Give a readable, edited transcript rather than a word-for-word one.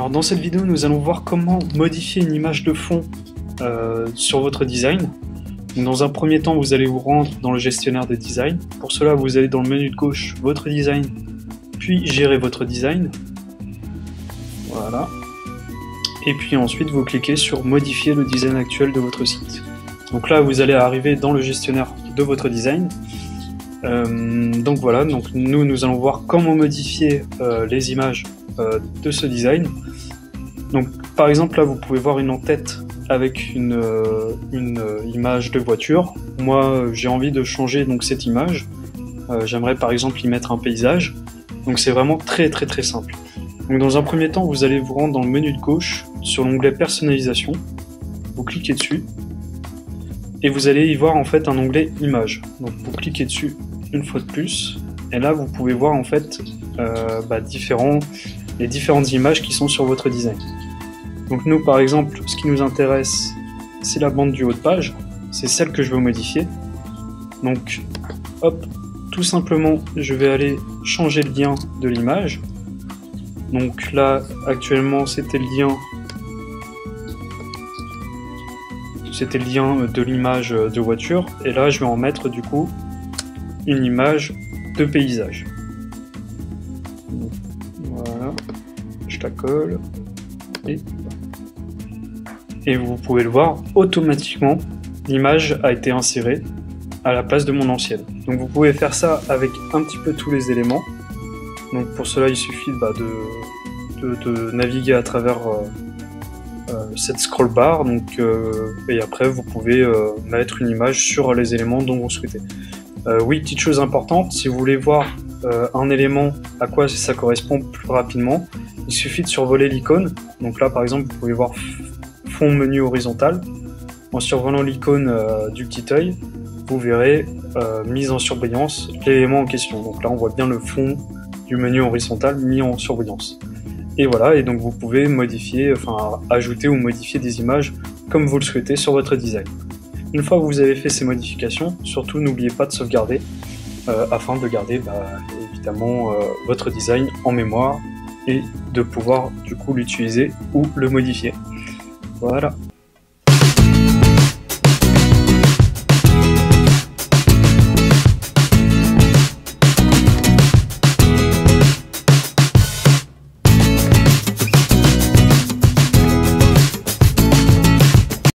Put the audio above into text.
Alors dans cette vidéo, nous allons voir comment modifier une image de fond sur votre design. Donc, dans un premier temps, vous allez vous rendre dans le gestionnaire des designs. Pour cela, vous allez dans le menu de gauche, votre design, puis gérer votre design. Voilà. Et puis ensuite, vous cliquez sur modifier le design actuel de votre site. Donc là, vous allez arriver dans le gestionnaire de votre design. Donc voilà, donc nous allons voir comment modifier les images de ce design. Donc par exemple là vous pouvez voir une en-tête avec une image de voiture. Moi j'ai envie de changer donc cette image. J'aimerais par exemple y mettre un paysage. Donc c'est vraiment très simple. Donc dans un premier temps vous allez vous rendre dans le menu de gauche sur l'onglet personnalisation. Vous cliquez dessus et vous allez y voir en fait un onglet images. Donc vous cliquez dessus une fois de plus et là vous pouvez voir en fait les différentes images qui sont sur votre design. Donc nous par exemple ce qui nous intéresse c'est la bande du haut de page, c'est celle que je veux modifier. Donc hop, tout simplement je vais aller changer le lien de l'image. Donc là actuellement c'était le lien de l'image de voiture et là je vais en mettre du coup une image de paysage. Voilà, je la colle et vous pouvez le voir, automatiquement l'image a été insérée à la place de mon ancienne. Donc vous pouvez faire ça avec un petit peu tous les éléments. Donc pour cela il suffit de naviguer à travers cette scroll bar, donc, et après vous pouvez mettre une image sur les éléments dont vous souhaitez. Oui, petite chose importante, si vous voulez voir un élément à quoi ça correspond plus rapidement, il suffit de survoler l'icône. Donc là par exemple vous pouvez voir fond menu horizontal. En survolant l'icône du petit œil, vous verrez mise en surbrillance l'élément en question. Donc là on voit bien le fond du menu horizontal mis en surbrillance. Et voilà, et donc vous pouvez modifier, enfin ajouter ou modifier des images comme vous le souhaitez sur votre design. Une fois que vous avez fait ces modifications, surtout n'oubliez pas de sauvegarder afin de garder évidemment votre design en mémoire et de pouvoir du coup l'utiliser ou le modifier. Voilà.